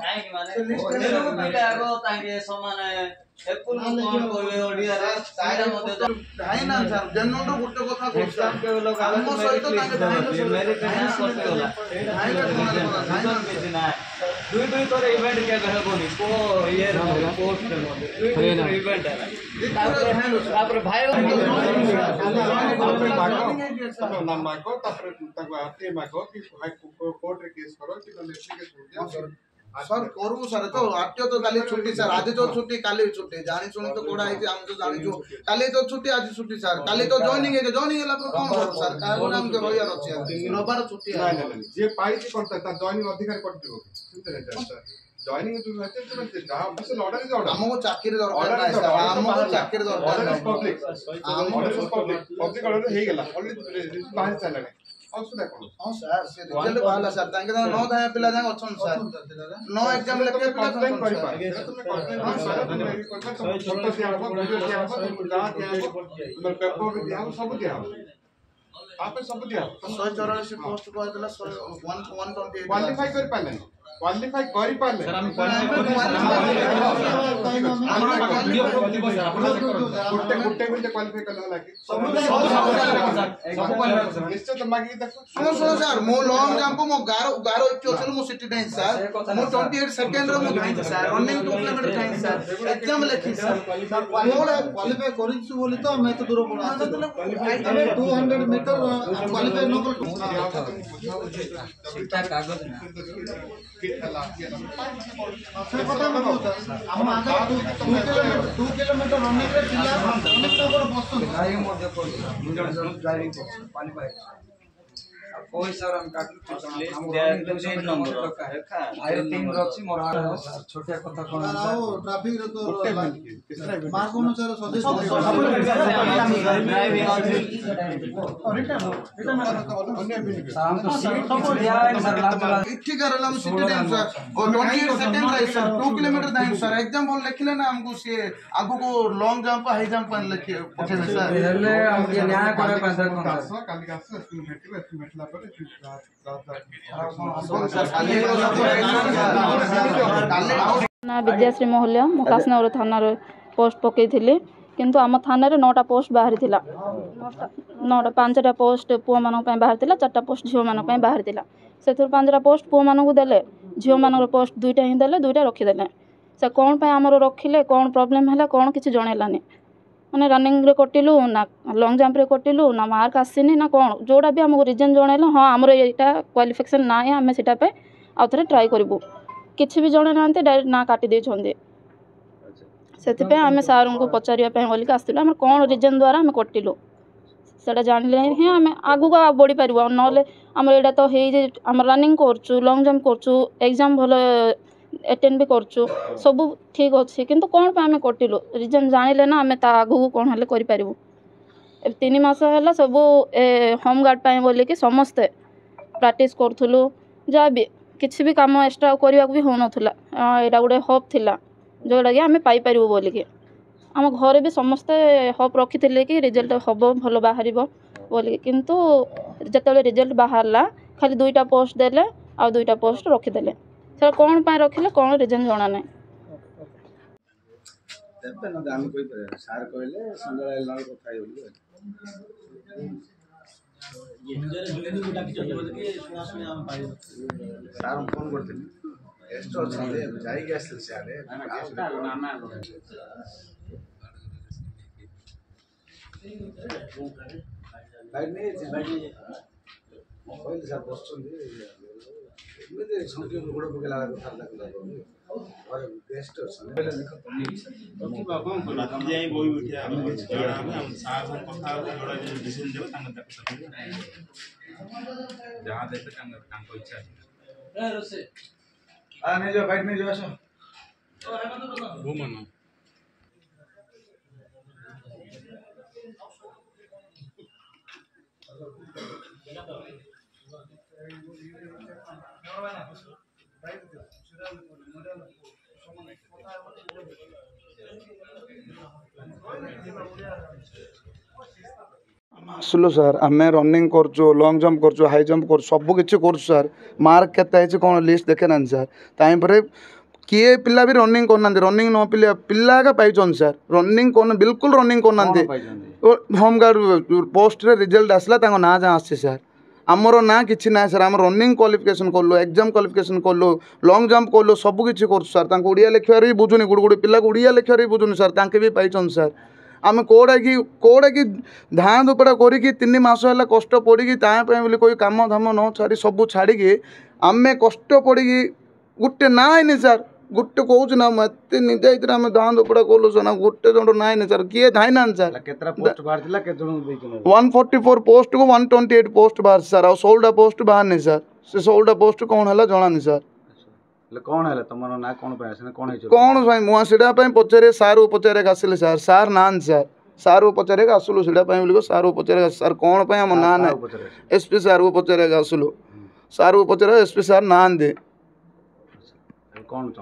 କାହିଁକି ମାନେ ତେଲୁଗୁ ପିଲା ଆଗ ତାଙ୍କେ ସମାନେ ଏପୁଲ କଣ କହିବେ ଓଡ଼ିଆ ରେ ସାଇରା ମଧ୍ୟ ଧାଇ ନା ସାର୍ ଜନ୍ମରୁ ଗୋଟେ କଥା କହୁଛି ଏକ୍ସାମ କେବଳ ଗାଲ ଆମ ସହିତ ତାଙ୍କେ ଧାଇ ମେରିଟ ନା କଟିଗଲା ସେଇଟା କିଛି ନା ଦୁଇ ଥର ଇଭେଣ୍ଟ କେବେ ହେବନି କୋ ଇୟର ପୋଷ୍ଟ ଦୁଇ ଇଭେଣ୍ଟ ହେଲା ତାପରେ ଭାଇ ना मागो तापर ताको आते मागो कि हाई कोर्ट रे केस करो कि नले एप्लीकेशन दियो सर करू सर तो आट्य तो काली छुट्टी सर आज तो छुट्टी काली छुट्टी जानी सुनी तो कोडा है हम तो जानी जो काली तो छुट्टी आज छुट्टी सर काली तो जॉइनिंग है पर कौन करू सर काहे नाम के होया रछि रविवार छुट्टी है नहीं जे पाई की कोन ता जॉइनिंग अधिकार कट दिबो सुनते नहीं सर जॉइनिंग तू रहते तो मैं जहां बस ऑर्डर इज ऑर्डर हमको चाकरी दरकार है सर हमको चाकरी दरकार है पब्लिक पब्लिक ऑर्डर हे गेला ऑलरेडी बाहर चला गया असुविधा कोन हां सर से रिजल्ट वाला सर तांके नो धाया पिला जाय अछन सर नो एग्जाम लेके कंप्लेन करि पारे तुमने कंप्लेन हां सर तुमने फोटो दिया हो वीडियो दिया हो तुम जा दिया हो तुम पेपर भी दिया हो सब दिया हो आपे सब दिया 184 पोस्ट को देला 128 क्वालीफाई कर पाले क्वालीफाई करि पाले सर हम गुट्टे क्वालीफाई करला लागी सब क्वालीफाई निश्चित मागी देखो सुनो सर मो लॉन्ग जंप को मो गारो इट्यो चलो मो सिटी टाइम सर मो 28 सेकंड रो मो धाई sir running 2 kilometre time sir exam लेखि सर मोर क्वालीफाई करिछु बोली तो मैं तो दूर पड़ा 200 मीटर क्वालीफाई न कर सीटा कागज ना से पता मैं हम आगे 2 किलोमीटर रनिंग रे पिला हमर बस ड्राइविंग मध्य कर ड्राइविंग क्वालीफाई कोई सर हम काटी हम दे नंबर का है का आयो टीम रछि मोर छोटे कथा कोन ट्रैफिक रे तो मार्ग अनुसार सजेस्ट शाम तो सीट तो दिया है सर इठी करलम सिटी टाइम सर और 28 सेकंड रही सर 2 किलोमीटर दाई सर एग्जाम बोल लिखले ना हमको से आगु को लॉन्ग जंप हाई जंप पर लिखे पठे सर हेले हम ये न्याय करे पैसा कोन सर काली का एस्टिमेट ला पर ना विद्याश्री महल्य मु काशनगर थाना पोस्ट पकई थी किंतु आम थाना रे 9टा पोस्ट बाहरी थिला 5टा पोस्ट पुओ मानक पय बाहरी थिला 4टा पोस्ट झियो मानक पय बाहरी थिला सेथुर 5टा पोस्ट पुओ मानक देले झियो मानक पोस्ट 2टा ही देले 2टा रखी देले से कोन पय हमर रखिले कोन प्रॉब्लम हैला कोन किछि जणेलानी माने रनिंग रे कटिलु ना लॉन्ग जंप रे कटिलु ना मार्क आसीनी ना कोन जोडा भी हमको रीजन जणेला हां हमर एटा क्वालिफिकेशन ना है हमें सेटा पे आ थरे ट्राई करबो किछि भी जणे नांते डायरेक्ट ना काटी दे छंदे सेति पे हमें सार को पचारिया पे बोली के आस्तिला हम कोन रीजन द्वारा हम कटिलु सेटा जानले ही हमें आगु का बढ़ी पारिबो नले हमर एटा तो हे जे हम रनिंग करछु लॉन्ग जंप करछु एग्जाम भलो अटेंड भी करछु सब ठीक अच्छे किंतु कौन पे आम कटिलु रीजन जानिले ना आम आगू कौन हेल्ले करूँ 3 मास है सब होम गार्ड पाए बोल कि समस्ते प्रैक्टिस करूँ जहाँ भी किसी भी काम एक्स्ट्रा करने भी हो नाला यहाँ गोटे होप थिला जोटा कि आम पाइपर बोलिकी आम घर भी समस्ते होप रखी थे कि रिजल्ट हम भल बाहर बोलिकी किंतु जिते रिजल्ट बाहरला खाली 2टा पोस्ट देले आ 2टा पोस्ट रखीदे सर कौन पाए रखिले कौन रीजन जना ना सार कहले संजय लाल कथा सार फोन करते ಎಷ್ಟು ವರ್ಷ ಜಾಯಿಗೆ ಅಷ್ಟೇ ಶಾಲೆ କହିଲି ସାର୍ ବସୁଛନ୍ତି ଏମିତି ସଂଖ୍ୟା ଗୋଡ଼ ପକେଇଲା କଥାବାର୍ତ୍ତା ଘରେ ଗେଷ୍ଟ ଅଛନ୍ତି ଯାଇ ବହି ଉଠିବା ସାର୍ କଥା ଡିସିସନ୍ ଦେବେ ଯାହା ଦେବେ ତାଙ୍କ ଇଚ୍ଛା नहीं जो बैठ नहीं जो आसो घूमन आसलु सर आम रनिंग कर लंग जंप कर हाई जंप कर सब किसी कर सर मार्क केते कौन लिस्ट देखे ना सर तापर किए पिला भी रनिंग करना रनिंग न पिला पिला का पाइछन सर रनिंग कर बिल्कुल रनिंग करना होमगार्ड पोस्ट रे रिजल्ट आसला ना जहाँ आसे सर आमर ना कि ना सर आम रनिंग क्वालिफिकेशन कलु एग्जाम क्वालिफिकेशन कलु लंग जंप कलु सब किसी कर सर ओडिया लिखार भी बुझुनी गोटे गोटे पिला ओडिया लिखार भी बुझुनी सर तांके भी पाइछन सर आम कौड़ा कि धाँ दुपड़ा करी 3 मास है कष्ट पड़ी तापी कोई काम धाम न छाड़ी सब छाड़ी आम कष्ट पड़ी गोटे ना है सर गोटे कहूँ ना मत निजे आम धाँ दुपड़ा कलु सर ना गोटे जन ना है सर किए धाई ना सर 144 पोस्ट को 128 पोस्ट बाहर सर आ 16टा पोस्ट बाहर नहीं सर से 16टा पोस्ट कौन है जनानी सर कौन है तुम ना कौन कौन कौन भाई मुझे पचारे सार को पचारे आसिले सर सार ना सर सार को पचारे आसलु से सार को पचारे सर कौन पे आम ना ना एसपी सार को पचारे आसलु सार को पचारे एसपी सार ना दे कौन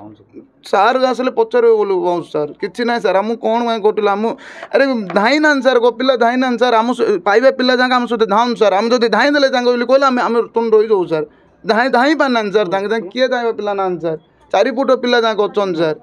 सार आसले पचार बोलू सर कि ना सर आम कौन भाई कटल आम अरे धाई ना सर पिला धाई ना सर आम पाइबा पिला जाक आम सहित धाऊँ सर आम जब धाई देले कहले आम तुम रही जाऊ सर धाई धाई पाना सर किए धाइबा पिला ना सर 4 फुट पिला जाक अच्छन सर